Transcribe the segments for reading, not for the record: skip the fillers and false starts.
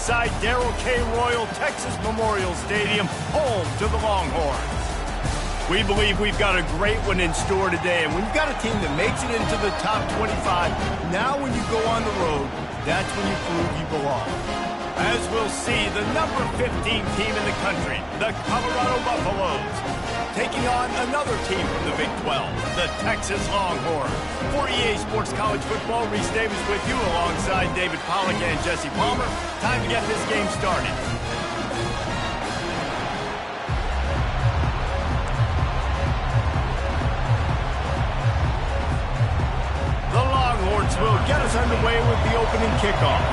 inside Darrell K. Royal Texas Memorial Stadium, home to the Longhorns. We believe we've got a great one in store today, and when you've got a team that makes it into the top 25, now when you go on the road, that's when you prove you belong. As we'll see, the number 15 team in the country, the Colorado Buffaloes, taking on another team from the Big 12, the Texas Longhorns. For EA Sports College Football, Reese Davis with you alongside David Pollack and Jesse Palmer. Time to get this game started. The Longhorns will get us underway with the opening kickoff.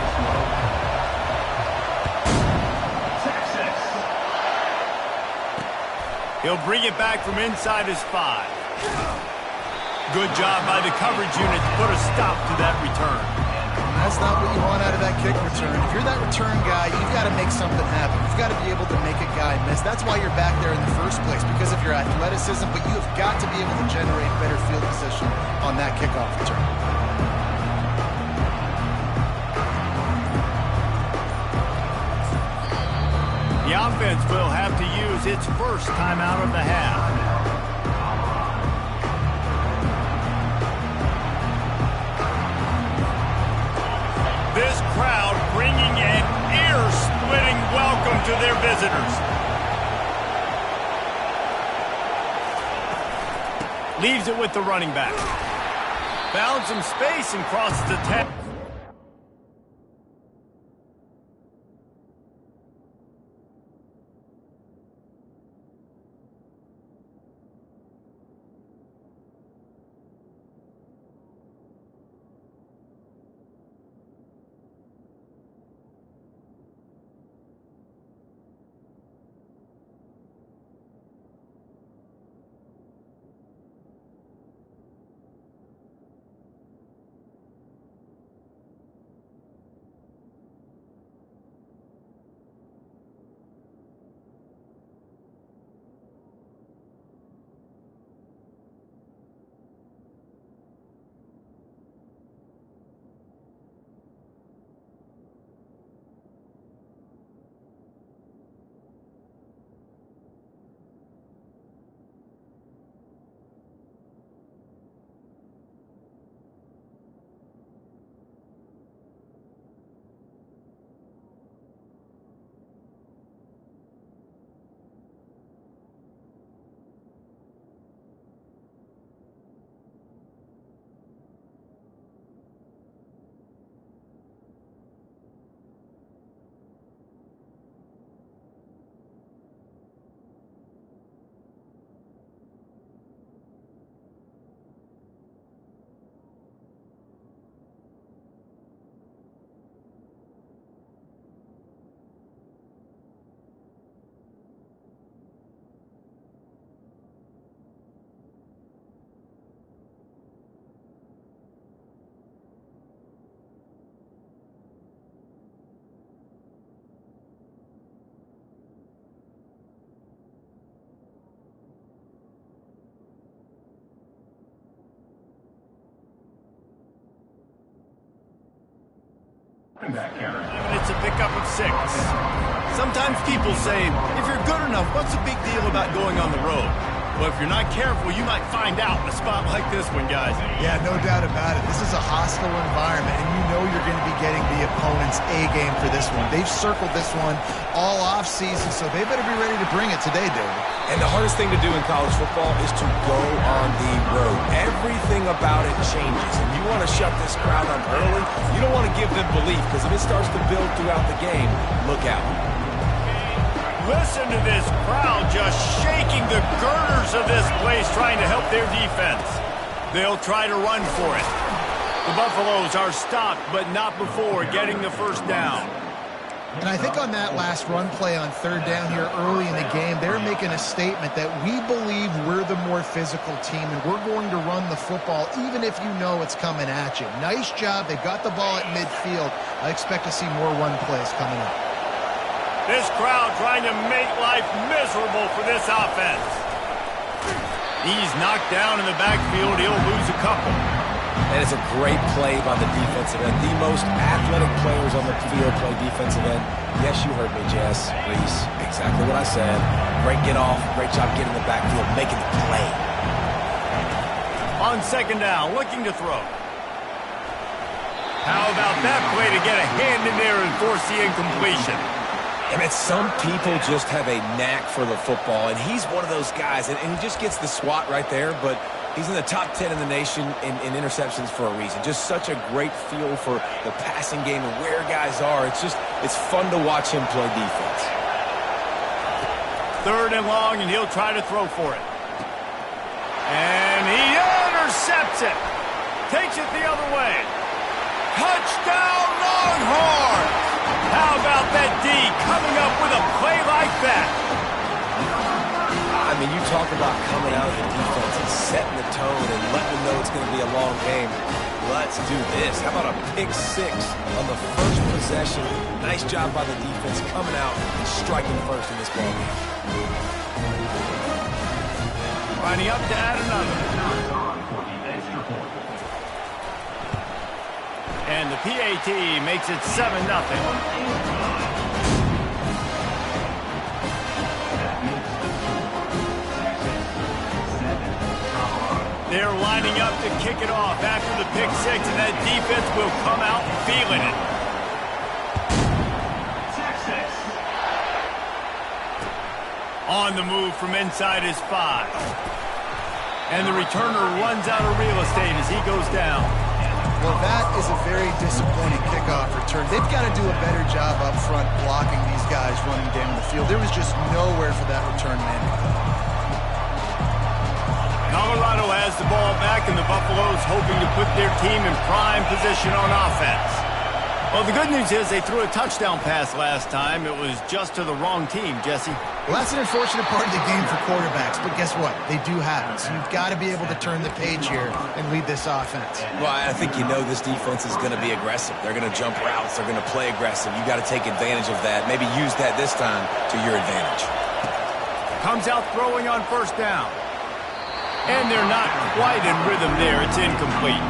He'll bring it back from inside his 5. Good job by the coverage unit to put a stop to that return. That's not what you want out of that kick return. If you're that return guy, you've got to make something happen. You've got to be able to make a guy miss. That's why you're back there in the first place, because of your athleticism, but you have got to be able to generate better field position on that kickoff return. The offense will have to use its first timeout of the half. This crowd bringing an ear-splitting welcome to their visitors. Leaves it with the running back. Found some space and crosses the 10. It's a pickup of 6. Sometimes people say, if you're good enough, what's the big deal about going on the road? Well, if you're not careful, you might find out in a spot like this one, guys. Yeah, no doubt about it. This is a hostile environment, and you know you're going to be getting the opponent's A-game for this one. They've circled this one all off-season, so they better be ready to bring it today, David. And the hardest thing to do in college football is to go on the road. Everything about it changes, and you want to shut this crowd up early. You don't want to give them belief, because if it starts to build throughout the game, look out. Listen to this crowd just shaking the girders of this place, trying to help their defense. They'll try to run for it. The Buffaloes are stopped, but not before getting the first down. And I think on that last run play on third down here early in the game, they're making a statement that we believe we're the more physical team and we're going to run the football even if you know it's coming at you. Nice job. They got the ball at midfield. I expect to see more run plays coming up. This crowd trying to make life miserable for this offense. He's knocked down in the backfield. He'll lose a couple. And it's a great play by the defensive end. The most athletic players on the field play defensive end. Yes, you heard me, Jess, Reese. Exactly what I said. Great get off. Great job getting the backfield, making the play. On second down, looking to throw. How about that play to get a hand in there and force the incompletion? I mean, some people just have a knack for the football, and he's one of those guys, and he just gets the swat right there, but he's in the top 10 in the nation in interceptions for a reason. Just such a great feel for the passing game and where guys are. It's fun to watch him play defense. Third and long, and he'll try to throw for it. And he intercepts it. Takes it the other way. Touchdown, Longhorns! How about that D coming up with a play like that? I mean, you talk about coming out of the defense and setting the tone and letting them know it's going to be a long game. Let's do this. How about a pick six on the first possession? Nice job by the defense coming out and striking first in this ball game. Lining up to add another. And the PAT makes it 7-0. They're lining up to kick it off after the pick six, and that defense will come out feeling it. On the move from inside his 5. And the returner runs out of real estate as he goes down. Well, that is a very disappointing kickoff return. They've got to do a better job up front blocking these guys running down the field. There was just nowhere for that return man to go. Colorado has the ball back, and the Buffaloes hoping to put their team in prime position on offense. Well, the good news is they threw a touchdown pass last time. It was just to the wrong team, Jesse. Well, that's an unfortunate part of the game for quarterbacks, but guess what? They do happen, so you've got to be able to turn the page here and lead this offense. Well, I think you know this defense is going to be aggressive. They're going to jump routes. They're going to play aggressive. You got to take advantage of that. Maybe use that this time to your advantage. Comes out throwing on first down. And they're not quite in rhythm there. It's incomplete.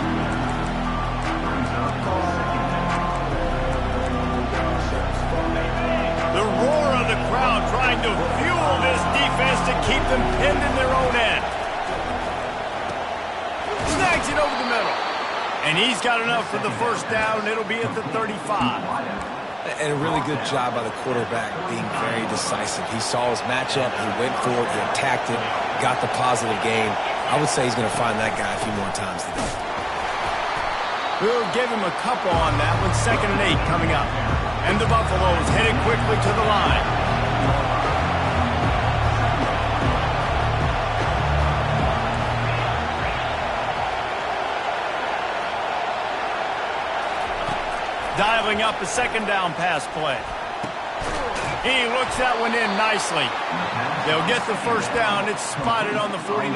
The roar of the crowd trying to fuel this defense to keep them pinned in their own end. Snags it over the middle. And he's got enough for the first down. It'll be at the 35. And a really good job by the quarterback being very decisive. He saw his matchup. He went for it. He attacked it. Got the positive gain. I would say he's going to find that guy a few more times today. We'll give him a couple on that one. 2nd and 8 coming up. And the Buffaloes headed quickly to the line. Dialing up a 2nd down pass play. He looks that one in nicely. They'll get the first down. It's spotted on the 49.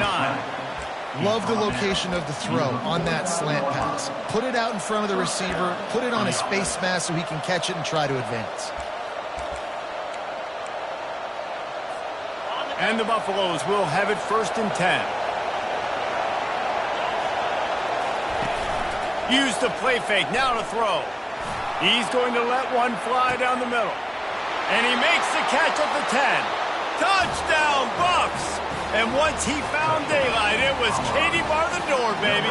Love the location of the throw on that slant pass. Put it out in front of the receiver, put it on a space mask so he can catch it and try to advance. And the Buffaloes will have it 1st and 10. Use the play fake, now to throw. He's going to let one fly down the middle. And he makes the catch at the 10. Touchdown, Bucks! And once he found daylight, it was Katie bar the door, baby.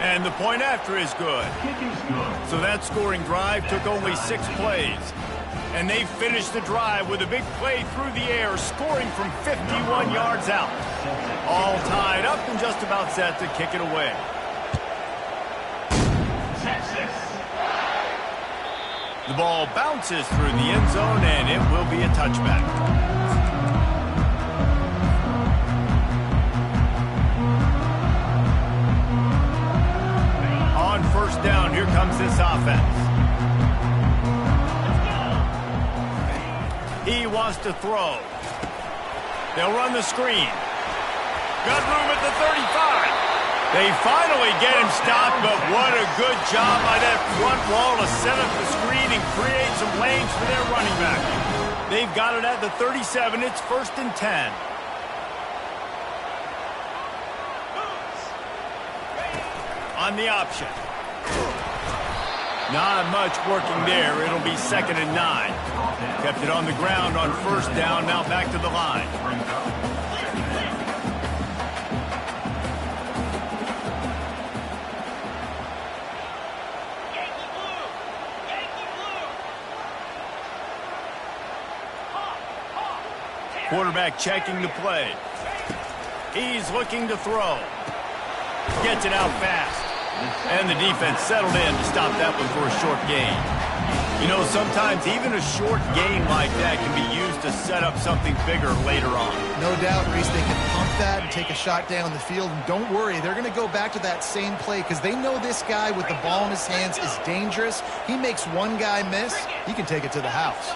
And the point after is good. So that scoring drive took only 6 plays. And they finished the drive with a big play through the air, scoring from 51 yards out. All tied up and just about set to kick it away. The ball bounces through the end zone, and it will be a touchback. On first down, here comes this offense. He wants to throw. They'll run the screen. Got room at the 35. They finally get him stopped, but what a good job by that front wall to set up the screen and create some lanes for their running back. They've got it at the 37. It's 1st and 10. on the option. Not much working there. It'll be 2nd and 9. Kept it on the ground on 1st down. Now back to the line. Quarterback checking the play. He's looking to throw. Gets it out fast. And the defense settled in to stop that one for a short gain. You know, sometimes even a short gain like that can be used to set up something bigger later on. No doubt, Reese, they can pump that and take a shot down the field. And don't worry, they're going to go back to that same play because they know this guy with the ball in his hands is dangerous. He makes one guy miss, he can take it to the house.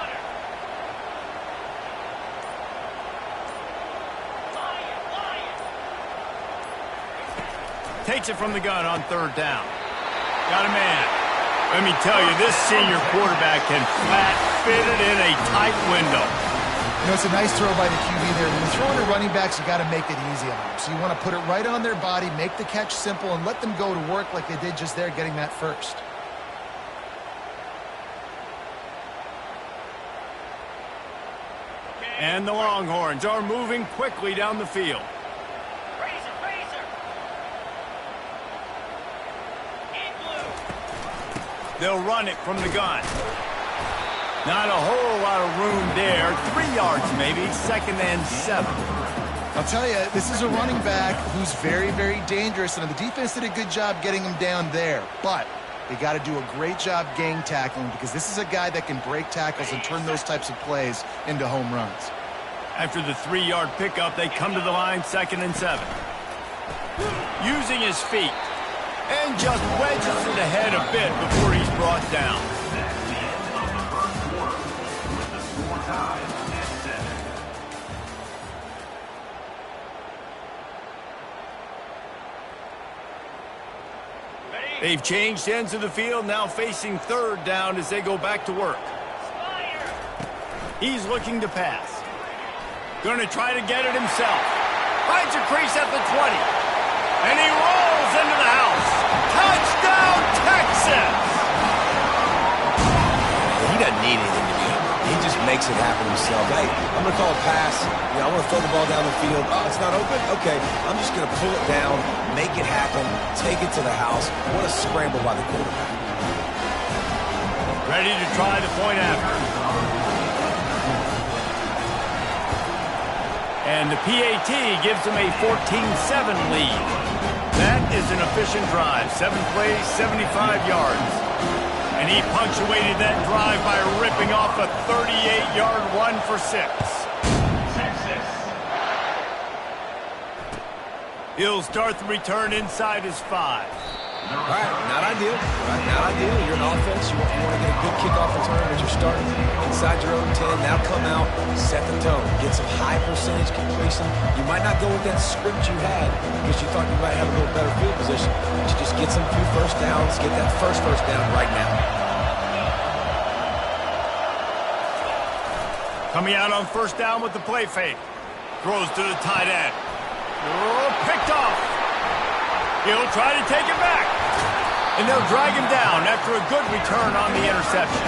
Takes it from the gun on 3rd down. Got a man. Let me tell you, this senior quarterback can flat fit it in a tight window. You know, it's a nice throw by the QB there. When you're throwing to running backs, you got to make it easy on them. So you want to put it right on their body, make the catch simple, and let them go to work like they did just there, getting that first. And the Longhorns are moving quickly down the field. They'll run it from the gun. Not a whole lot of room there. 3 yards maybe, 2nd and 7. I'll tell you, this is a running back who's very, very dangerous, and the defense did a good job getting him down there. But they got to do a great job gang tackling because this is a guy that can break tackles and turn those types of plays into home runs. After the 3-yard pickup, they come to the line, 2nd and 7. Using his feet. And just wedges it ahead a bit before he's brought down. They've changed ends of the field, now facing 3rd down as they go back to work. He's looking to pass. Going to try to get it himself. Finds a crease at the 20. And he rolls into the house. Touchdown, Texas! He doesn't need anything to be open. He just makes it happen himself. Hey, I'm going to call a pass. You know, I want to throw the ball down the field. Oh, it's not open? Okay. I'm just going to pull it down, make it happen, take it to the house. What a scramble by the quarterback. Ready to try the point after. And the PAT gives them a 14-7 lead. That is an efficient drive. 7 plays, 75 yards. And he punctuated that drive by ripping off a 38-yard run for 6. He'll start the return inside his 5. All right, not ideal. Not ideal. You're an offense. You want to get a good kickoff return as you're starting inside your own 10. Now come out, set the tone. Get some high percentage completion. You might not go with that script you had because you thought you might have a little better field position. But you just get some few 1st downs. Get that first down right now. Coming out on 1st down with the play fake. Throws to the tight end. Oh, picked off. He'll try to take it back. And they'll drag him down after a good return on the interception.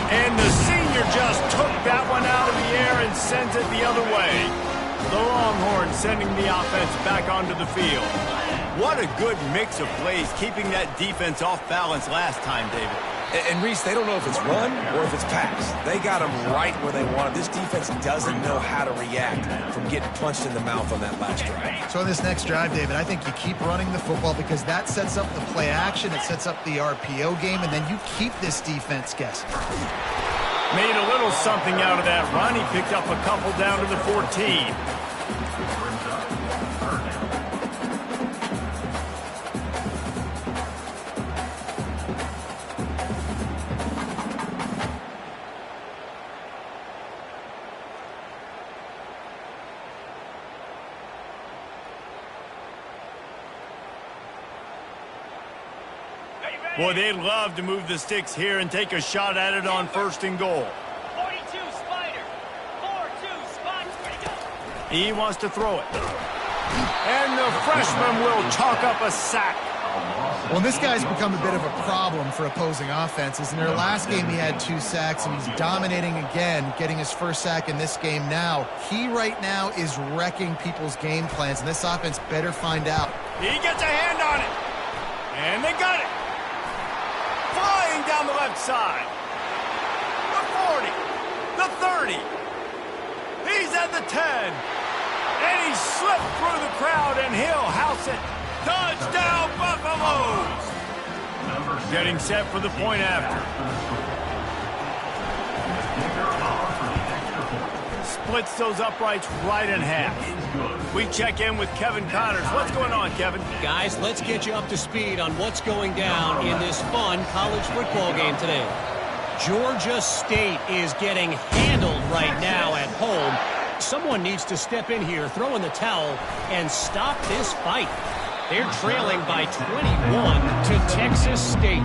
And the senior just took that one out of the air and sends it the other way. The Longhorns sending the offense back onto the field. What a good mix of plays, keeping that defense off balance last time, David. And Reese, they don't know if it's run or if it's pass. They got them right where they want them. This defense doesn't know how to react from getting punched in the mouth on that last drive. So in this next drive, David, I think you keep running the football because that sets up the play action, it sets up the RPO game, and then you keep this defense guessing. Made a little something out of that run. He picked up a couple down to the 14. Boy, they'd love to move the sticks here and take a shot at it on 1st and goal. 42 Spider. 4-2 spots. Ready to go. He wants to throw it. And the freshman will chalk up a sack. Well, this guy's become a bit of a problem for opposing offenses. In their last game, he had 2 sacks, and he's dominating again, getting his first sack in this game now. He right now is wrecking people's game plans, and this offense better find out. He gets a hand on it. And they got it. Flying down the left side. The 40. The 30. He's at the 10. And he slipped through the crowd, and he'll house it. Touchdown, Buffaloes! Getting set for the point after. Splits those uprights right in half. We check in with Kevin Connors. What's going on, Kevin? Guys, let's get you up to speed on what's going down in this fun college football game today. Georgia State is getting handled right now at home. Someone needs to step in here, throw in the towel, and stop this fight. They're trailing by 21 to Texas State.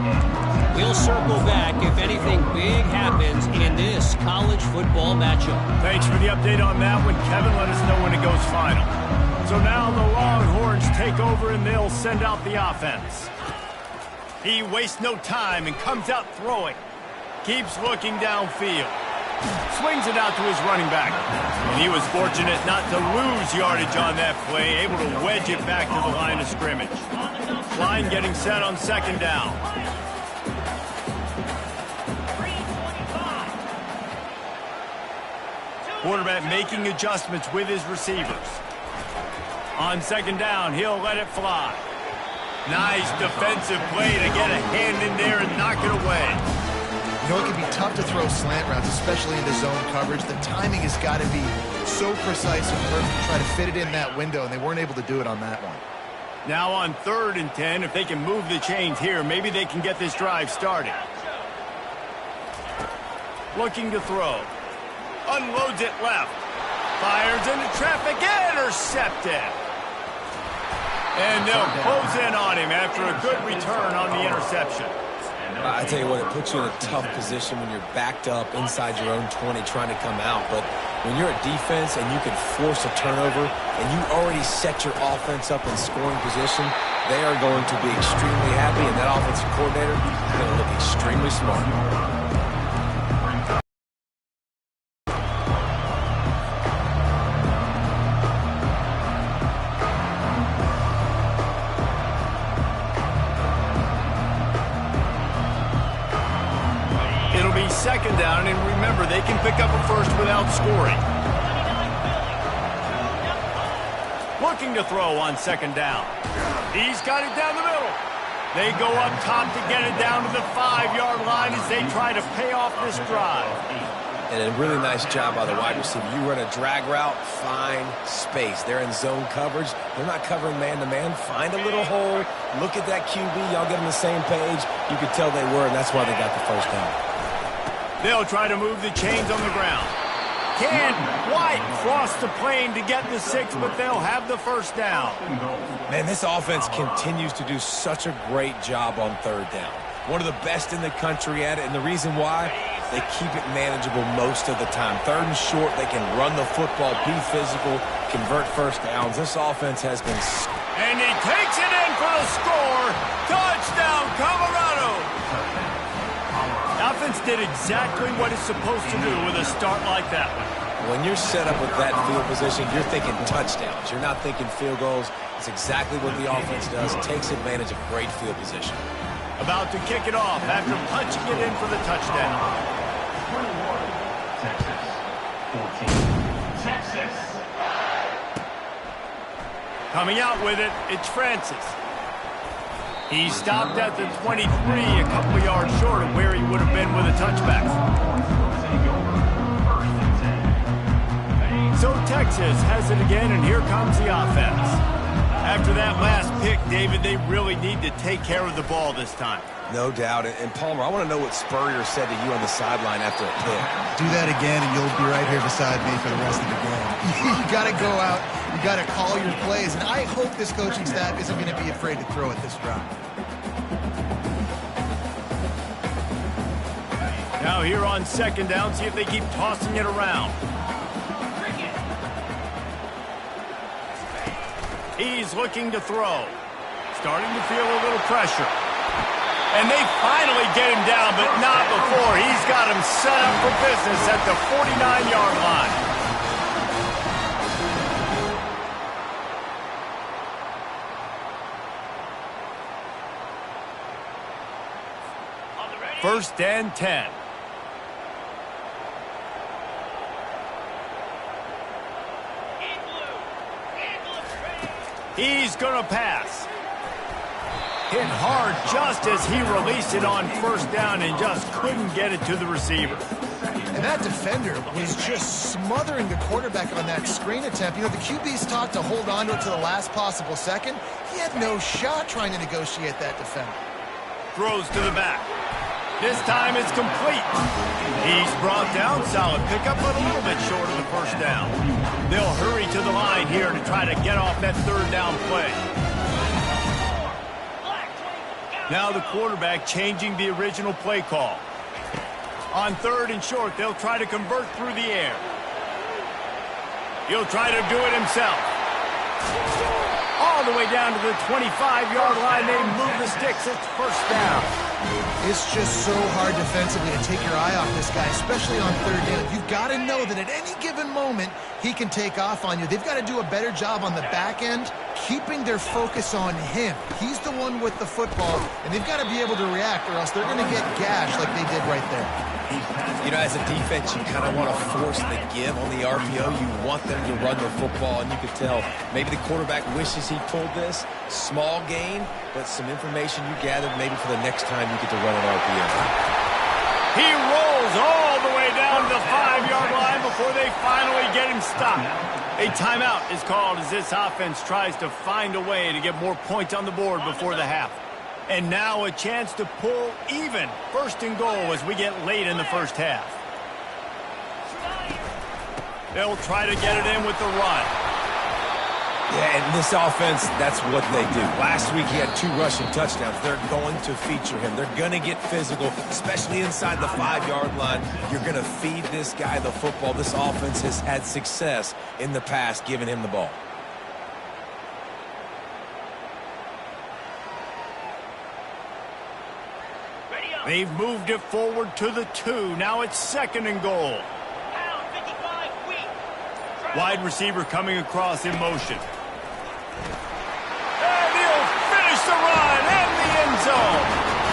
We'll circle back if anything big happens in this college football matchup. Thanks for the update on that one, Kevin. Let us know when it goes final. So now the Longhorns take over, and they'll send out the offense. He wastes no time and comes out throwing. Keeps looking downfield. Swings it out to his running back. And he was fortunate not to lose yardage on that play, able to wedge it back to the line of scrimmage. Line getting set on second down. Quarterback making adjustments with his receivers. On second down, he'll let it fly. Nice defensive play to get a hand in there and knock it away. You know, it can be tough to throw slant routes, especially into zone coverage. The timing has got to be so precise and perfect to try to fit it in that window, and they weren't able to do it on that one. Now on 3rd and 10, if they can move the chains here, maybe they can get this drive started. Looking to throw. Unloads it left. Fires into traffic. Intercepted. And they'll close in on him after a good return on the interception. I tell you what, it puts you in a tough position when you're backed up inside your own 20 trying to come out. But when you're a defense and you can force a turnover and you already set your offense up in scoring position, they are going to be extremely happy, and that offensive coordinator is going to look extremely smart. Second down, and remember, they can pick up a first without scoring. Looking to throw on second down. He's got it down the middle. They go up top to get it down to the 5-yard line as they try to pay off this drive. And a really nice job by the wide receiver. You run a drag route, find space. They're in zone coverage. They're not covering man-to-man. Find a little hole. Look at that QB. Y'all get on the same page. You could tell they were, and that's why they got the first down. They'll try to move the chains on the ground. Can White cross the plane to get the 6, but they'll have the first down. Man, this offense continues to do such a great job on 3rd down. One of the best in the country at it, and the reason why, they keep it manageable most of the time. 3rd and short, they can run the football, be physical, convert first downs. This offense has been... And he takes it in for the score. Touchdown, Colorado. The offense did exactly what it's supposed to do with a start like that one. When you're set up with that field position, you're thinking touchdowns. You're not thinking field goals. It's exactly what the offense does. Takes advantage of great field position. About to kick it off after punching it in for the touchdown. 21, Texas. Coming out with it, it's Francis. He stopped at the 23, a couple of yards short of where he would have been with a touchback. So Texas has it again, and here comes the offense. After that last pick, David, they really need to take care of the ball this time. No doubt. And Palmer, I want to know what Spurrier said to you on the sideline after a pick. Do that again, and you'll be right here beside me for the rest of the game. You got to go out. You got to call your plays, and I hope this coaching staff isn't going to be afraid to throw at this drive. Now here on second down, see if they keep tossing it around. He's looking to throw. Starting to feel a little pressure. And they finally get him down, but not before. He's got him set up for business at the 49-yard line. First and 10. He's going to pass. Hit hard just as he released it on first down and just couldn't get it to the receiver. And that defender was just smothering the quarterback on that screen attempt. You know, the QB's taught to hold on to it to the last possible second. He had no shot trying to negotiate that defender. Throws to the back. This time it's complete. He's brought down. Solid pickup, but a little bit short of the first down. They'll hurry to the line here to try to get off that third down play. Now the quarterback changing the original play call. On third and short, they'll try to convert through the air. He'll try to do it himself. All the way down to the 25-yard line. They move the sticks. It's first down. It's just so hard defensively to take your eye off this guy, especially on third down. You've got to know that at any given moment, he can take off on you. They've got to do a better job on the back end, keeping their focus on him. He's the one with the football, and they've got to be able to react, or else they're going to get gashed like they did right there. You know, as a defense, you kind of want to force the give on the RPO. You want them to run the football, and you could tell maybe the quarterback wishes he pulled this. Small gain, but some information you gathered maybe for the next time you get to run an RPO. He rolls all the way down to the 5-yard line before they finally get him stopped. A timeout is called as this offense tries to find a way to get more points on the board before the half. And now a chance to pull even first and goal as we get late in the first half. They'll try to get it in with the run. Yeah, and this offense, that's what they do. Last week he had 2 rushing touchdowns. They're going to feature him. They're going to get physical, especially inside the 5-yard line. You're going to feed this guy the football. This offense has had success in the past giving him the ball. They've moved it forward to the 2. Now it's second and goal. Wide receiver coming across in motion. And he'll finish the run and the end zone.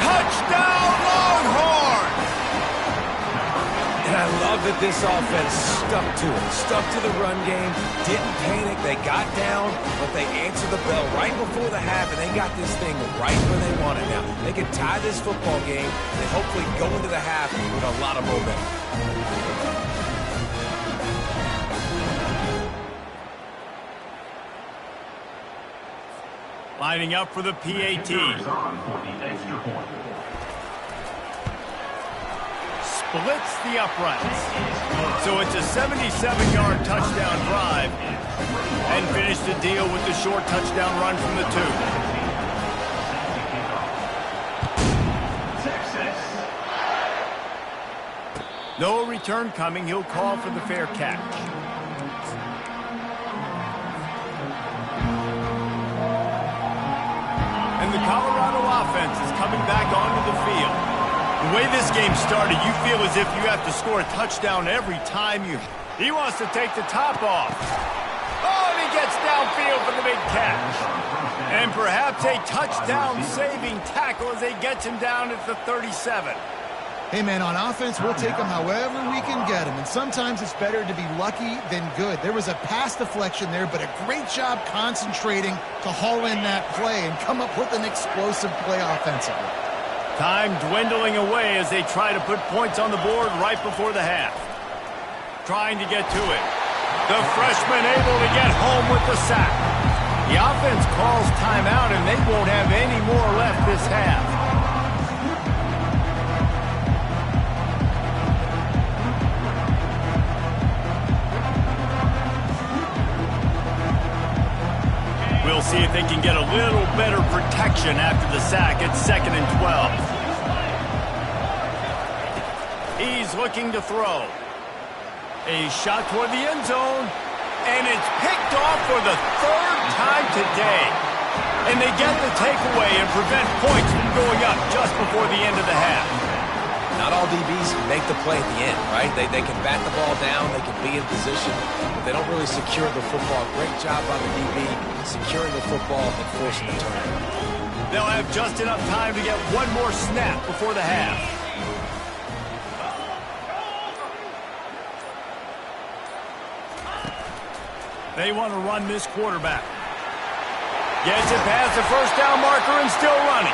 Touchdown, Longhorns! And I love that this offense stuck to it. Stuck to the run game. Didn't panic. They got down, but they answered the bell right before the half, and they got this thing right where they want it now. They can tie this football game and hopefully go into the half with a lot of momentum. Lining up for the PAT. Splits the uprights. So it's a 77-yard touchdown drive. And finish the deal with the short touchdown run from the 2. No return coming. He'll call for the fair catch. And the Colorado offense is coming back onto the field. The way this game started, you feel as if you have to score a touchdown every time you... He wants to take the top off. Oh, and he gets downfield for the big catch. And perhaps a touchdown-saving tackle as he gets him down at the 37. Hey, man, on offense, we'll take them however we can get them. And sometimes it's better to be lucky than good. There was a pass deflection there, but a great job concentrating to haul in that play and come up with an explosive play offensively. Time dwindling away as they try to put points on the board right before the half. Trying to get to it. The freshman able to get home with the sack. The offense calls timeout, and they won't have any more left this half. We'll see if they can get a little better protection after the sack. It's second and 12. He's looking to throw. A shot toward the end zone, and it's picked off for the 3rd time today. And they get the takeaway and prevent points going up just before the end of the half. Not all DBs make the play at the end, right? They can bat the ball down, they can be in position, but they don't really secure the football. Great job by the DB securing the football and forcing the turnover. They'll have just enough time to get one more snap before the half. They want to run this quarterback. Gets it past the first down marker and still running.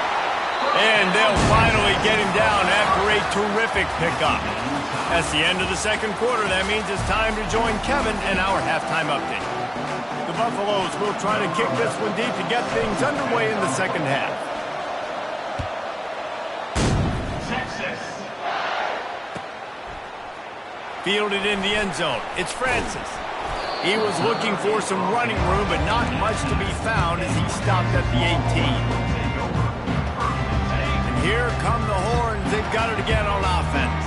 And they'll finally get him down after a terrific pickup. That's the end of the second quarter. That means it's time to join Kevin and our halftime update. The Buffaloes will try to kick this one deep to get things underway in the second half. Texas. Fielded in the end zone. It's Francis. He was looking for some running room, but not much to be found as he stopped at the 18. Here come the horns. They've got it again on offense.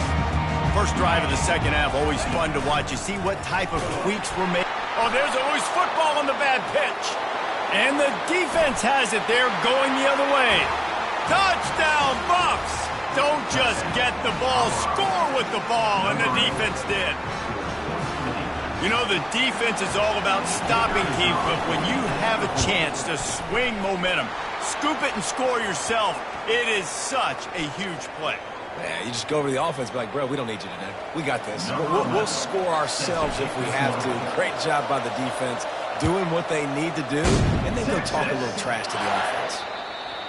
First drive of the second half, always fun to watch. You see what type of tweaks were made. Oh, there's a loose football on the bad pitch. And the defense has it. They're going the other way. Touchdown, Buffs! Don't just get the ball, score with the ball, and the defense did. You know, the defense is all about stopping teams, but when you have a chance to swing momentum, scoop it and score yourself, it is such a huge play. Yeah, you just go over to the offense and be like, bro, we don't need you today. We got this. We'll score ourselves if we have to. Great job by the defense, doing what they need to do, and then go talk a little trash to the offense.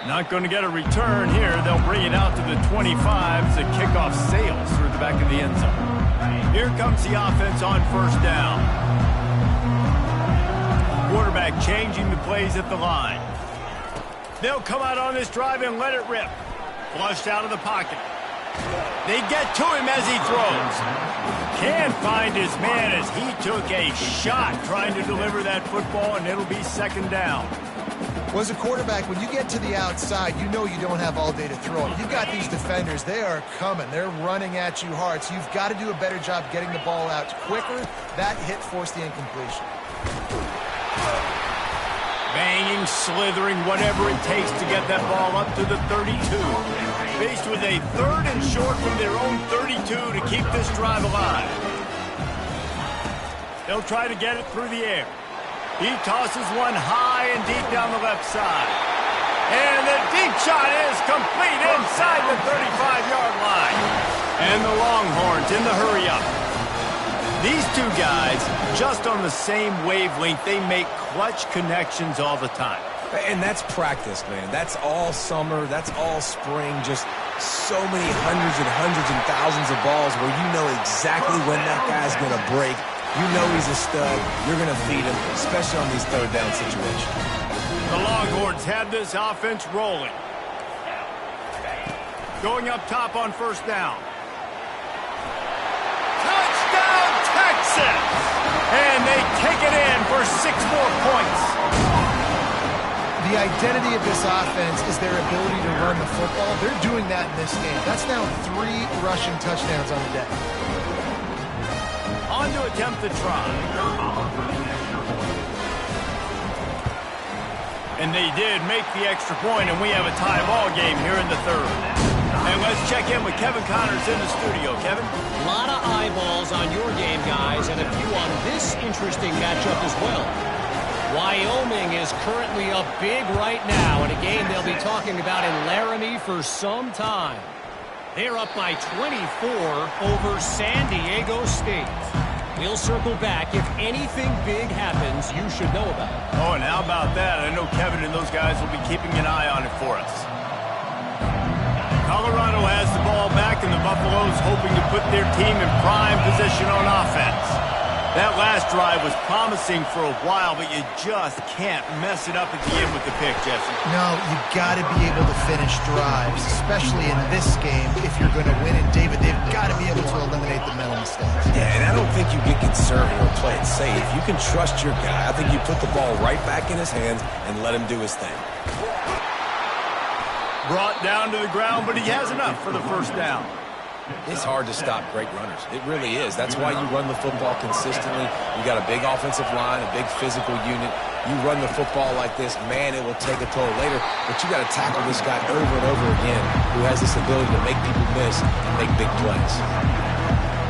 Not going to get a return here. They'll bring it out to the 25 as the kickoff sails through the back of the end zone. Here comes the offense on first down. Quarterback changing the plays at the line. They'll come out on this drive and let it rip. Flushed out of the pocket. They get to him as he throws. Can't find his man as he took a shot trying to deliver that football, and it'll be second down. Well, as a quarterback, when you get to the outside, you know you don't have all day to throw it. You've got these defenders. They are coming. They're running at you hard, so you've got to do a better job getting the ball out quicker. That hit forced the incompletion. Banging, slithering, whatever it takes to get that ball up to the 32. Faced with a third and short from their own 32 to keep this drive alive. They'll try to get it through the air. He tosses one high and deep down the left side. And the deep shot is complete inside the 35-yard line. And the Longhorns in the hurry-up. These two guys, just on the same wavelength, they make clutch connections all the time. And that's practice, man. That's all summer. That's all spring. Just so many hundreds and thousands of balls where you know exactly when that guy's going to break. You know he's a stud. You're going to feed him, especially on these third down situations. The Longhorns have this offense rolling. Going up top on first down. Touchdown, Texas! And they take it in for 6 more points. The identity of this offense is their ability to run the football. They're doing that in this game. That's now 3 rushing touchdowns on the day. On to attempt the try. And they did make the extra point, and we have a tie ball game here in the third. And let's check in with Kevin Connors in the studio. Kevin? A lot of eyeballs on your game, guys, and a few on this interesting matchup as well. Wyoming is currently up big right now in a game they'll be talking about in Laramie for some time. They're up by 24 over San Diego State. We'll circle back. If anything big happens, you should know about it. Oh, and how about that? I know Kevin and those guys will be keeping an eye on it for us. Colorado has the ball back, and the Buffaloes hoping to put their team in prime position on offense. That last drive was promising for a while, but you just can't mess it up at the end with the pick, Jesse. No, you've got to be able to finish drives, especially in this game if you're going to win. And, David, they've got to be able to eliminate the mental mistakes. Yeah, and I don't think you get conservative or play it safe. You can trust your guy. I think you put the ball right back in his hands and let him do his thing. Brought down to the ground, but he has enough for the first down. It's hard to stop great runners. It really is. That's why you run the football consistently. You got a big offensive line, a big physical unit. You run the football like this, man, it will take a toll later. But you got to tackle this guy over and over again who has this ability to make people miss and make big plays.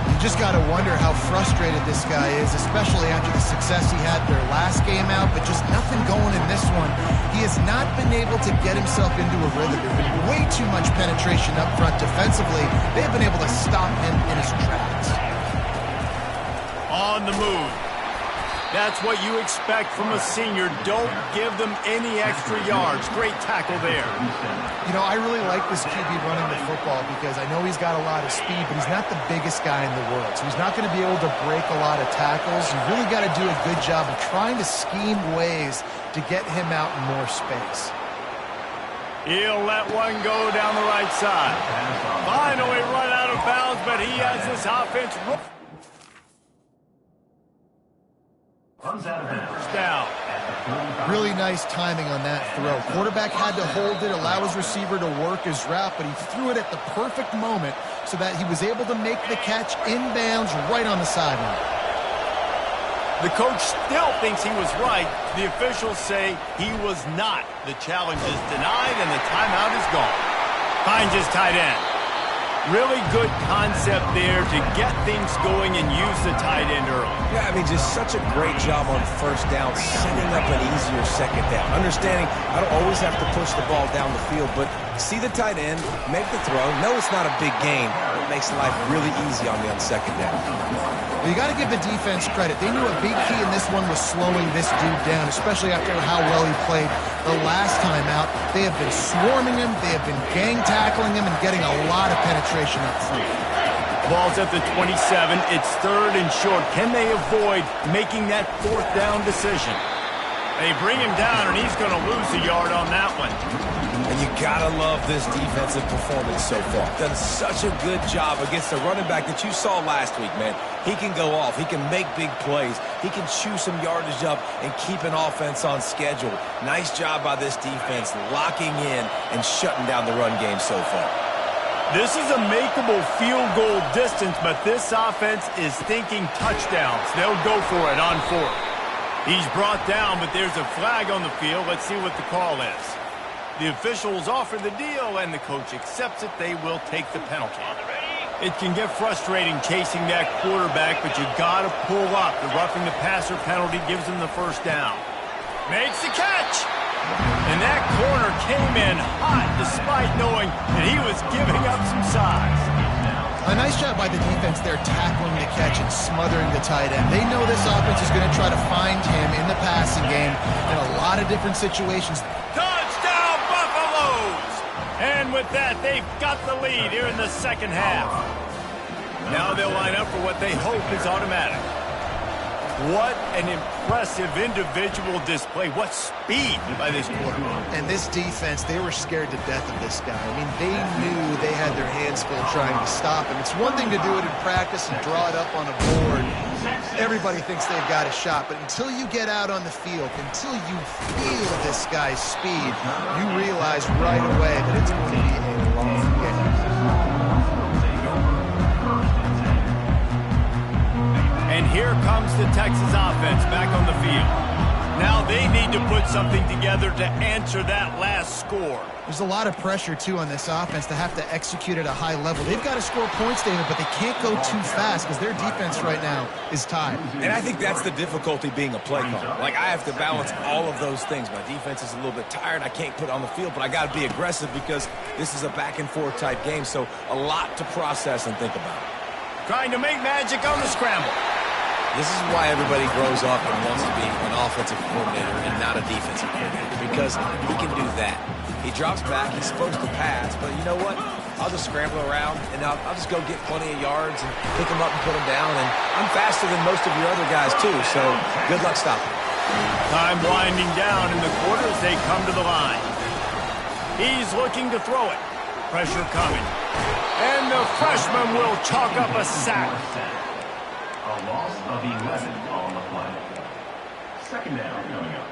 You just got to wonder how frustrated this guy is, especially after the success he had their last game out, but just nothing going in this one. He has not been able to get himself into a rhythm. There's been way too much penetration up front defensively. They've been able to stop him in his tracks. On the move. That's what you expect from a senior. Don't give them any extra yards. Great tackle there. You know, I really like this QB running the football because I know he's got a lot of speed, but he's not the biggest guy in the world. So he's not going to be able to break a lot of tackles. You really got to do a good job of trying to scheme ways to get him out in more space. He'll let one go down the right side. Finally run out of bounds, but he has this offense down. Really nice timing on that throw. Quarterback had to hold it, allow his receiver to work his route, but he threw it at the perfect moment so that he was able to make the catch inbounds right on the sideline. The coach still thinks he was right. The officials say he was not. The challenge is denied, and the timeout is gone. Finds his tight end. Really good concept there to get things going and use the tight end early. Yeah, I mean, just such a great job on first down, setting up an easier second down. Understanding I don't always have to push the ball down the field, but see the tight end, make the throw. No, it's not a big gain. It makes life really easy on me on second down. Well, you got to give the defense credit. They knew a big key in this one was slowing this dude down, especially after how well he played the last time out. They have been swarming him. They have been gang tackling him and getting a lot of penetration up front. Ball's at the 27. It's third and short. Can they avoid making that fourth down decision? They bring him down, and he's going to lose a yard on that one. And you got to love this defensive performance so far. Done such a good job against the running back that you saw last week, man. He can go off. He can make big plays. He can chew some yardage up and keep an offense on schedule. Nice job by this defense locking in and shutting down the run game so far. This is a makeable field goal distance, but this offense is thinking touchdowns. They'll go for it on fourth. He's brought down, but there's a flag on the field. Let's see what the call is. The officials offer the deal, and the coach accepts it. They will take the penalty. It can get frustrating chasing that quarterback, but you got to pull up. The roughing the passer penalty gives him the first down. Makes the catch. And that corner came in hot despite knowing that he was giving up some size. A nice job by the defense there tackling the catch and smothering the tight end. They know this offense is going to try to find him in the passing game in a lot of different situations. Touchdown, Buffaloes! And with that, they've got the lead here in the second half. Now they'll line up for what they hope is automatic. What an impressive individual display. What speed by this quarterback. And this defense, they were scared to death of this guy. I mean, they knew they had their hands full trying to stop him. It's one thing to do it in practice and draw it up on a board. Everybody thinks they've got a shot, but until you get out on the field, until you feel this guy's speed, you realize right away that it's going to be a long game. And here comes the Texas offense back on the field. Now they need to put something together to answer that last score. There's a lot of pressure, too, on this offense to have to execute at a high level. They've got to score points, David, but they can't go too fast because their defense right now is tied. And I think that's the difficulty being a play caller. Like, I have to balance all of those things. My defense is a little bit tired. I can't put it on the field, but I got to be aggressive because this is a back-and-forth type game, so a lot to process and think about. Trying to make magic on the scramble. This is why everybody grows up and wants to be an offensive coordinator and not a defensive coordinator, because he can do that. He drops back, he's supposed to pass, but you know what? I'll just scramble around, and I'll just go get plenty of yards and pick him up and put him down, and I'm faster than most of your other guys, too, so good luck stopping. Time winding down in the quarter as they come to the line. He's looking to throw it. Pressure coming. And the freshman will chalk up a sack. A loss of 11 on the play. Second down coming up.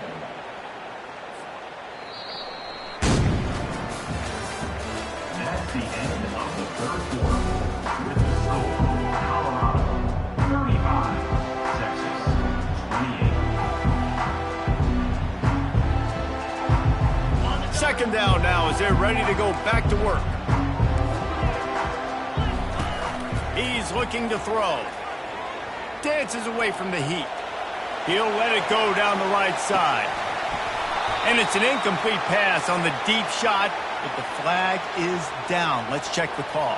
That's the end of the third quarter. With the score, Colorado 35, Texas 28. 2nd down now as they're ready to go back to work. He's looking to throw. Dances away from the heat. He'll let it go down the right side. And it's an incomplete pass on the deep shot, but the flag is down. Let's check the call.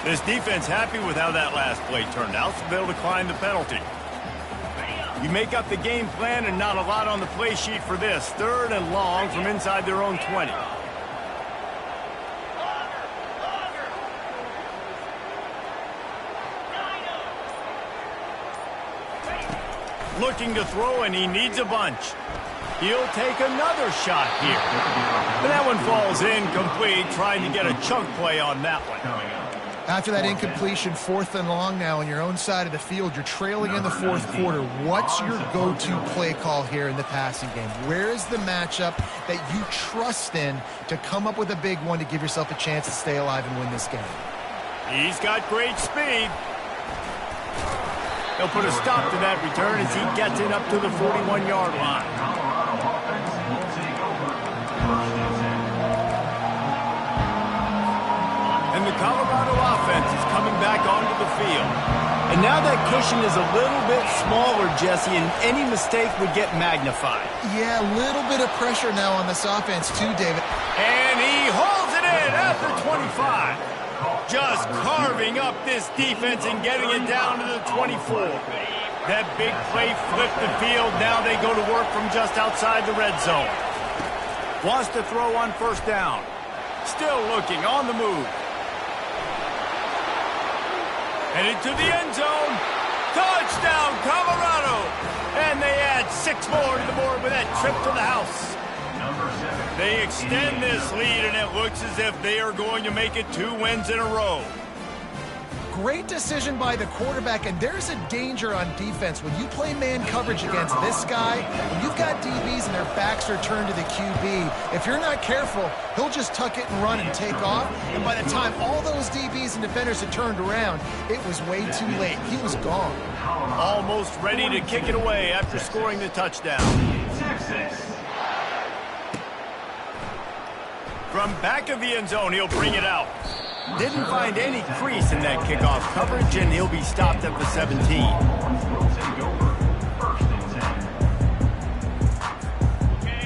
This defense happy with how that last play turned out, so they'll decline the penalty. You make up the game plan and not a lot on the play sheet for this. 3rd and long from inside their own 20. Looking to throw, and he needs a bunch. He'll take another shot here. And that one falls incomplete, trying to get a chunk play on that one. After that incompletion, 4th and long now on your own side of the field, you're trailing in the 4th quarter. What's your go-to play call here in the passing game? Where is the matchup that you trust in to come up with a big one to give yourself a chance to stay alive and win this game? He's got great speed. He'll put a stop to that return as he gets it up to the 41-yard line. And the Colorado offense is coming back onto the field. And now that cushion is a little bit smaller, Jesse, and any mistake would get magnified. Yeah, a little bit of pressure now on this offense too, David. And he holds it in at the 25. Just carving up this defense and getting it down to the 24. That big play flipped the field. Now they go to work from just outside the red zone. Wants to throw on 1st down. Still looking on the move. Headed to the end zone. Touchdown, Colorado. And they add 6 more to the board with that trip to the house. They extend this lead, and it looks as if they are going to make it 2 wins in a row. Great decision by the quarterback, and there's a danger on defense. When you play man coverage against this guy, when you've got DBs and their backs are turned to the QB, if you're not careful, he'll just tuck it and run and take off. And by the time all those DBs and defenders had turned around, it was way too late. He was gone. Almost ready to kick it away after scoring the touchdown. From back of the end zone, he'll bring it out. Didn't find any crease in that kickoff coverage, and he'll be stopped at the 17.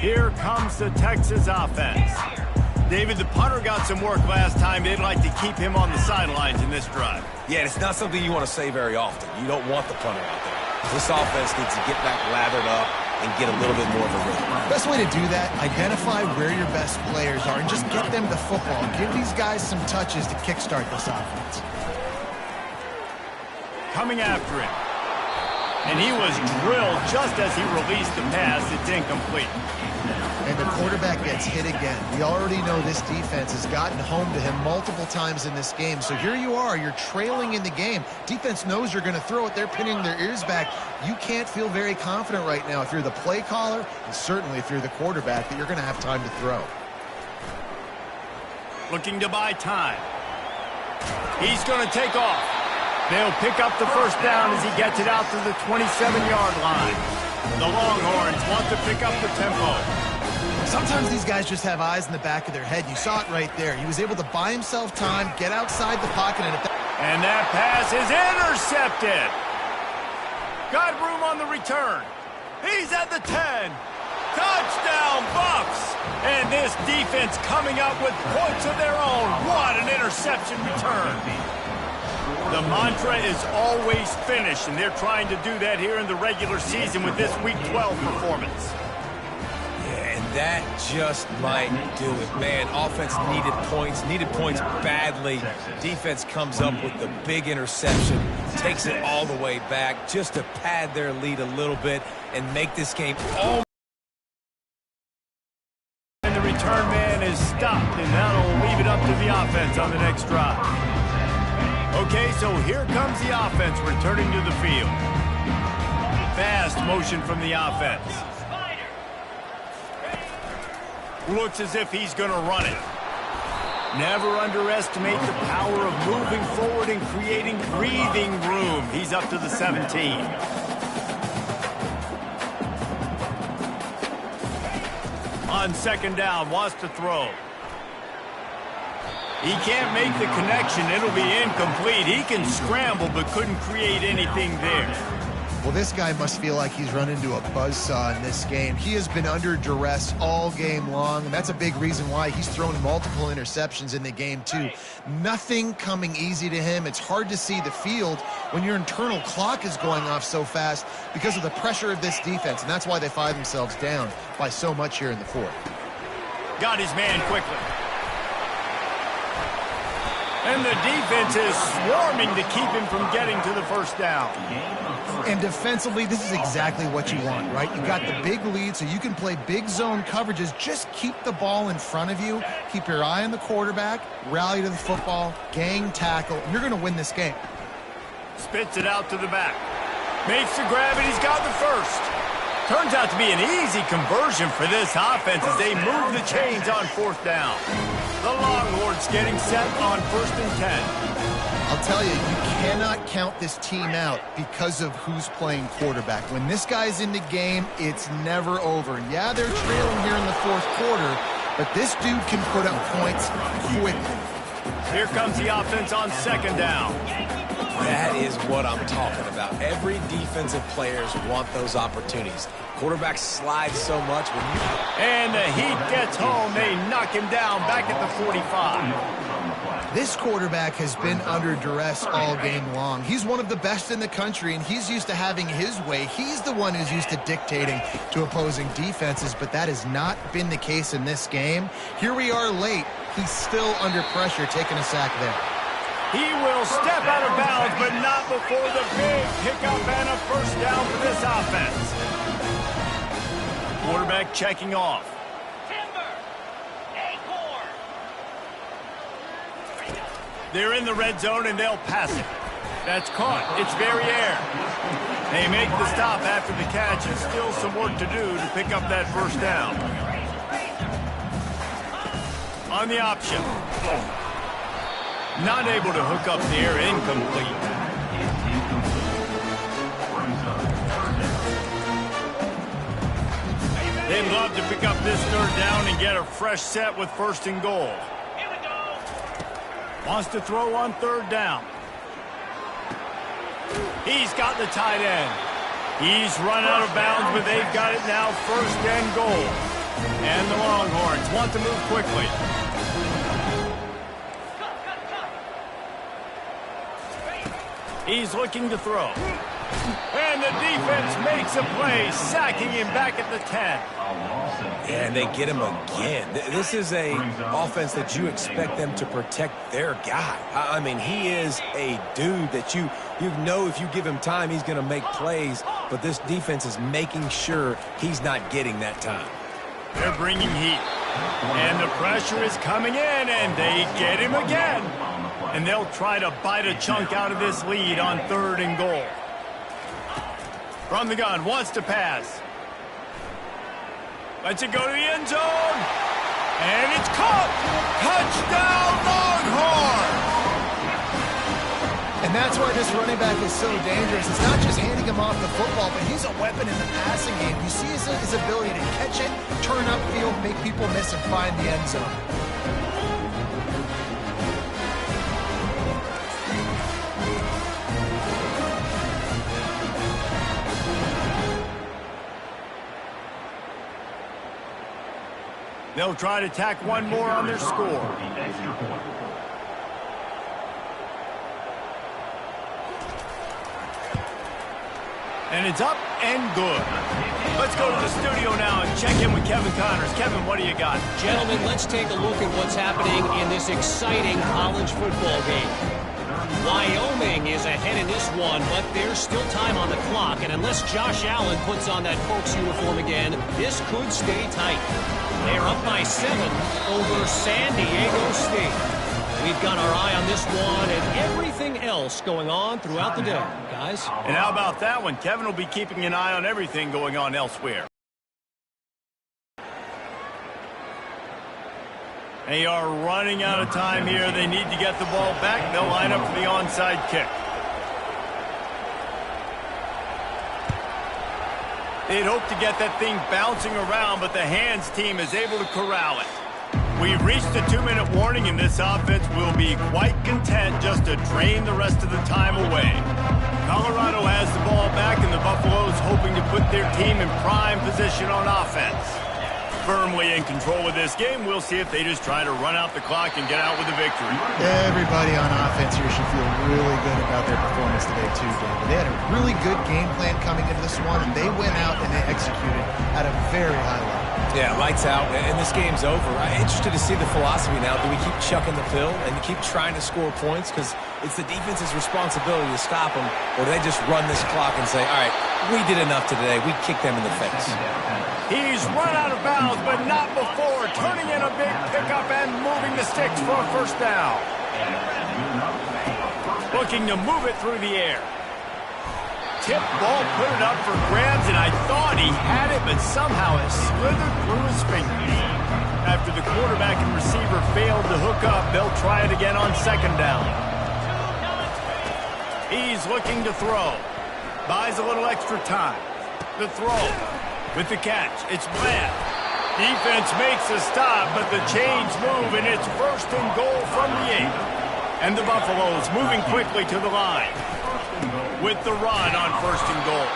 Here comes the Texas offense. David, the punter got some work last time. They'd like to keep him on the sidelines in this drive. Yeah, it's not something you want to say very often. You don't want the punter out there. This offense needs to get back lathered up and get a little bit more of a rhythm. Best way to do that, identify where your best players are and just get them the football. Give these guys some touches to kickstart this offense. Coming after him. And he was drilled just as he released the pass. It's incomplete. And the quarterback gets hit again. We already know this defense has gotten home to him multiple times in this game. So here you are, you're trailing in the game. Defense knows you're going to throw it. They're pinning their ears back. You can't feel very confident right now if you're the play caller, and certainly if you're the quarterback, that you're going to have time to throw. Looking to buy time. He's going to take off. They'll pick up the 1st down as he gets it out to the 27-yard line. The Longhorns want to pick up the tempo. Sometimes these guys just have eyes in the back of their head. You saw it right there. He was able to buy himself time, get outside the pocket, and that pass is intercepted. Got room on the return. He's at the 10. Touchdown, Buffs. And this defense coming up with points of their own. What an interception return. The mantra is always finish, and they're trying to do that here in the regular season with this Week 12 performance. Yeah, and that just might do it. Man, offense needed points badly. Defense comes up with the big interception, takes it all the way back just to pad their lead a little bit and make this game all. And the return man is stopped, and that'll leave it up to the offense on the next drive. Okay, so here comes the offense returning to the field. Fast motion from the offense. Looks as if he's going to run it. Never underestimate the power of moving forward and creating breathing room. He's up to the 17. On on second down, wants to throw. He can't make the connection. It'll be incomplete. He can scramble but couldn't create anything there. Well, this guy must feel like he's run into a buzzsaw in this game. He has been under duress all game long, and that's a big reason why he's thrown multiple interceptions in the game, too. Nothing coming easy to him. It's hard to see the field when your internal clock is going off so fast because of the pressure of this defense, and that's why they find themselves down by so much here in the fourth. Got his man quickly. And the defense is swarming to keep him from getting to the first down. And defensively, this is exactly what you want, right? You got the big lead, so you can play big zone coverages. Just keep the ball in front of you. Keep your eye on the quarterback. Rally to the football. Gang tackle. You're going to win this game. Spits it out to the back. Makes the grab, and he's got the first. Turns out to be an easy conversion for this offense as they move the chains on fourth down. The Longhorns getting set on 1st and 10. I'll tell you, you cannot count this team out because of who's playing quarterback. When this guy's in the game, it's never over. Yeah, they're trailing here in the fourth quarter, but this dude can put up points quickly. Here comes the offense on second down. That is what I'm talking about. Every defensive players want those opportunities. Quarterbacks slide so much when you... And the heat gets home. They knock him down back at the 45. This quarterback has been under duress all game long. He's one of the best in the country, and he's used to having his way. He's the one who's used to dictating to opposing defenses, but that has not been the case in this game. Here we are late. He's still under pressure, taking a sack there. He will step out of bounds, but not before the big pickup and a first down for this offense. Quarterback checking off. They're in the red zone, and they'll pass it. That's caught. It's Verrier. They make the stop after the catch, and still some work to do to pick up that first down. On the option. Not able to hook up there, incomplete. They'd love to pick up this third down and get a fresh set with 1st and goal. Wants to throw on 3rd down. He's got the tight end. He's run out of bounds, but they've got it now 1st and goal. And the Longhorns want to move quickly. He's looking to throw. And the defense makes a play, sacking him back at the 10. And they get him again. This is a offense that you expect them to protect their guy. I mean, he is a dude that you know if you give him time, he's going to make plays. But this defense is making sure he's not getting that time. They're bringing heat. And the pressure is coming in, and they get him again. And they'll try to bite a chunk out of this lead on 3rd and goal. From the gun, wants to pass. Lets it go to the end zone. And it's caught. Touchdown, Longhorns! And that's why this running back is so dangerous. It's not just handing him off the football, but he's a weapon in the passing game. You see his ability to catch it, turn upfield, make people miss, and find the end zone. They'll try to tack one more on their score. And it's up and good. Let's go to the studio now and check in with Kevin Connors. Kevin, what do you got? Gentlemen, let's take a look at what's happening in this exciting college football game. Wyoming is ahead in this one, but there's still time on the clock, and unless Josh Allen puts on that Pokes uniform again, this could stay tight. They're up by 7 over San Diego State. We've got our eye on this one and everything else going on throughout the day, guys. And how about that one? Kevin will be keeping an eye on everything going on elsewhere. They are running out of time here. They need to get the ball back. They'll line up for the onside kick. They'd hope to get that thing bouncing around, but the hands team is able to corral it. We've reached the 2-minute warning, and this offense will be quite content just to drain the rest of the time away. Colorado has the ball back, and the Buffaloes hoping to put their team in prime position on offense. Firmly in control of this game, we'll see if they just try to run out the clock and get out with a victory. Everybody on offense here should feel really good about their performance today too, David. They had a really good game plan coming into this one, and they went out and they executed at a very high level. Yeah, lights out, and this game's over. I'm interested to see the philosophy now. Do we keep chucking the pill and keep trying to score points? Because it's the defense's responsibility to stop them, or do they just run this clock and say, all right, we did enough today. We kicked them in the face. He's run out of bounds, but not before turning in a big pickup and moving the sticks for a first down. Looking to move it through the air. Tip ball, put it up for grabs, and I thought he had it, but somehow it slithered through his fingers. After the quarterback and receiver failed to hook up, they'll try it again on second down. He's looking to throw. Buys a little extra time. The throw. With the catch, it's Bland. Defense makes a stop, but the chains move, and it's first and goal from the 8. And the Buffaloes moving quickly to the line. With the run on first and goal.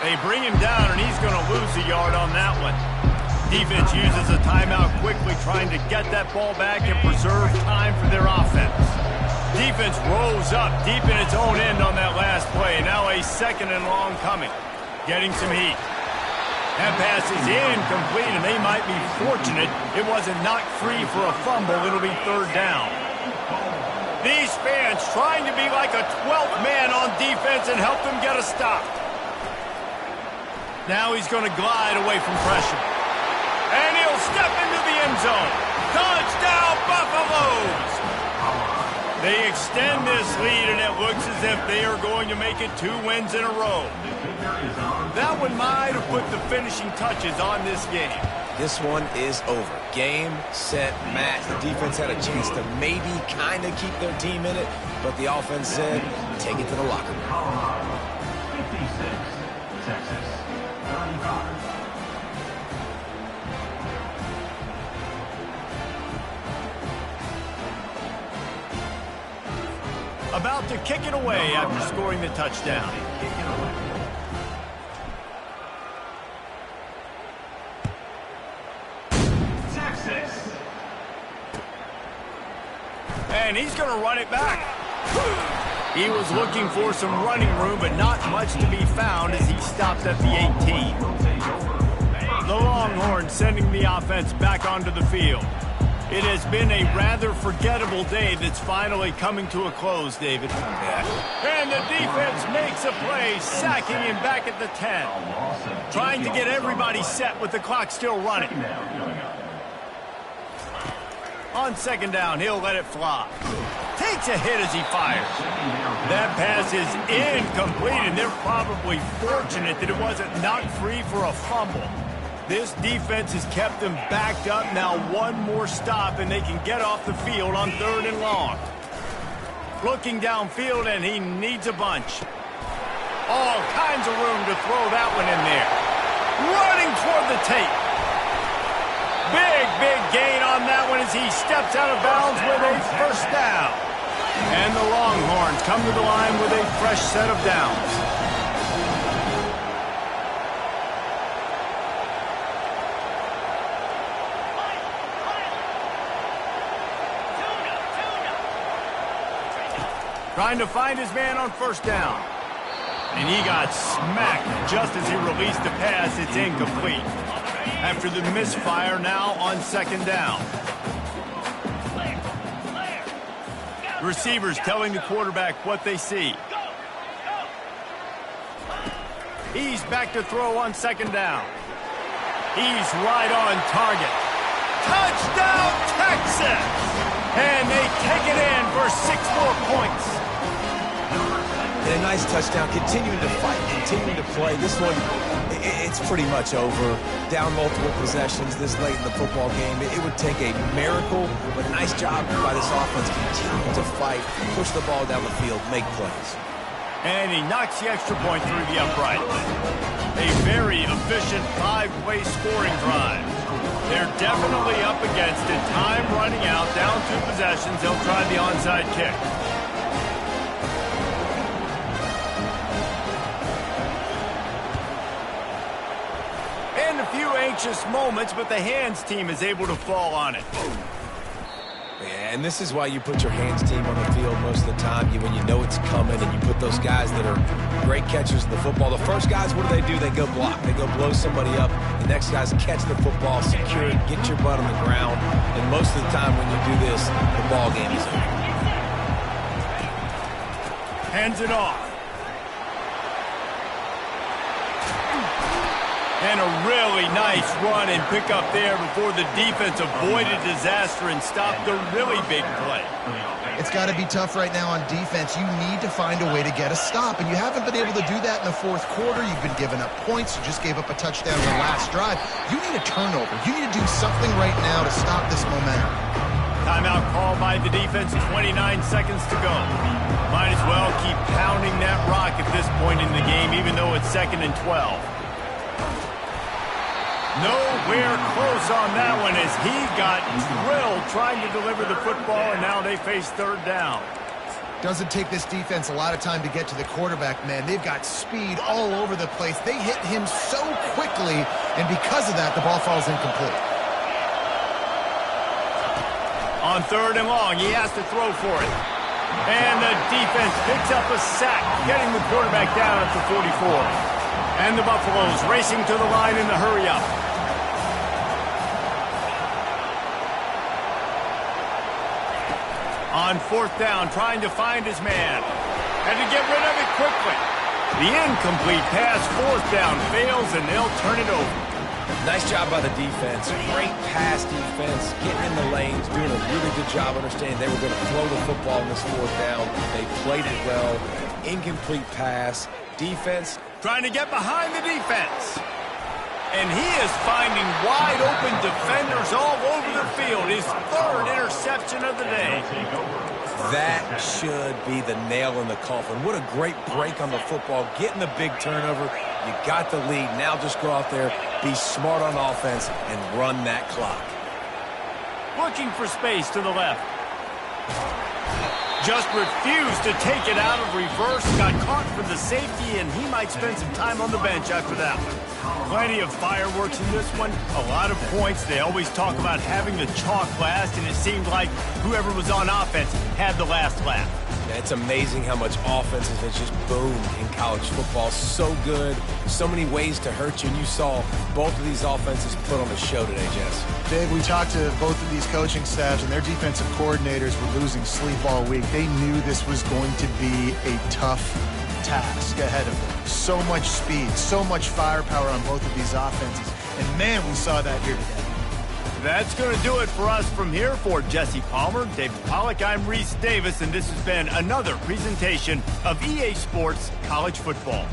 They bring him down, and he's going to lose a yard on that one. Defense uses a timeout quickly, trying to get that ball back and preserve time for their offense. Defense rolls up deep in its own end on that last play. Now a second and long coming. Getting some heat. That pass is incomplete, and they might be fortunate it wasn't knocked free for a fumble. It'll be third down. These fans trying to be like a 12th man on defense and help them get a stop. Now he's going to glide away from pressure. And he'll step into the end zone. Touchdown, Buffaloes! They extend this lead, and it looks as if they are going to make it 2 wins in a row. That one might have put the finishing touches on this game. This one is over. Game, set, match. The defense had a chance to maybe kind of keep their team in it, but the offense said, take it to the locker room. Colorado 56, Texas 35. About to kick it away after scoring the touchdown. Texas. And he's going to run it back. He was looking for some running room, but not much to be found as he stopped at the 18. The Longhorns sending the offense back onto the field. It has been a rather forgettable day that's finally coming to a close, David. And the defense makes a play, sacking him back at the 10. Trying to get everybody set with the clock still running. On second down, he'll let it fly. Takes a hit as he fires. That pass is incomplete, and they're probably fortunate that it wasn't knocked free for a fumble. This defense has kept them backed up. Now one more stop, and they can get off the field on third and long. Looking downfield, and he needs a bunch. All kinds of room to throw that one in there. Running toward the tape. Big gain on that one as he steps out of bounds with a first down. And the Longhorns come to the line with a fresh set of downs. Trying to find his man on first down. And he got smacked just as he released the pass. It's incomplete. After the misfire, now on second down. Receivers telling the quarterback what they see. He's back to throw on second down. He's right on target. Touchdown, Texas! And they take it in for 6 more points. And a nice touchdown, continuing to fight, continuing to play. This one, it's pretty much over. Down multiple possessions this late in the football game. It would take a miracle, but a nice job by this offense. Continue to fight, push the ball down the field, make plays. And he knocks the extra point through the upright. A very efficient 5-play scoring drive. They're definitely up against it. Time running out, down 2 possessions. They'll try the onside kick. And a few anxious moments, but the hands team is able to fall on it. And this is why you put your hands team on the field most of the time, when you know it's coming, and you put those guys that are great catchers of the football. The first guys, what do? They go block. They go blow somebody up. The next guys catch the football, secure it, get your butt on the ground. And most of the time when you do this, the ball game is over. Hands it off. And a really nice run and pick up there before the defense avoided disaster and stopped the really big play. It's got to be tough right now on defense. You need to find a way to get a stop, and you haven't been able to do that in the fourth quarter. You've been giving up points. You just gave up a touchdown in the last drive. You need a turnover. You need to do something right now to stop this momentum. Timeout called by the defense, 29 seconds to go. Might as well keep pounding that rock at this point in the game, even though it's 2nd and 12. Nowhere close on that one as he got drilled trying to deliver the football, and now they face 3rd down. Doesn't take this defense a lot of time to get to the quarterback, man. They've got speed all over the place. They hit him so quickly, and because of that, the ball falls incomplete. On 3rd and long, he has to throw for it. And the defense picks up a sack, getting the quarterback down at the 44. And the Buffaloes racing to the line in the hurry-up. On 4th down, trying to find his man. And to get rid of it quickly. The incomplete pass, 4th down, fails, and they'll turn it over. Nice job by the defense. Great pass defense, getting in the lanes, doing a really good job understanding they were going to throw the football in this 4th down. They played it well. Incomplete pass. Defense trying to get behind the defense. And he is finding wide open defenders all over the field. His 3rd interception of the day. That should be the nail in the coffin. What a great break on the football. Getting the big turnover. You got the lead. Now just go out there, be smart on offense, and run that clock. Looking for space to the left. Just refused to take it out of reverse. Got caught for the safety, and he might spend some time on the bench after that one. Plenty of fireworks in this one. A lot of points. They always talk about having the chalk last, and it seemed like whoever was on offense had the last laugh. Yeah, it's amazing how much offense has just boomed in college football. So good. So many ways to hurt you. And you saw both of these offenses put on a show today, Jess. Dave, we talked to both of these coaching staffs, and their defensive coordinators were losing sleep all week. They knew this was going to be a tough task ahead of them. So much speed, so much firepower on both of these offenses. And, man, we saw that here today. That's going to do it for us from here. For Jesse Palmer, David Pollack, I'm Reese Davis, and this has been another presentation of EA Sports College Football.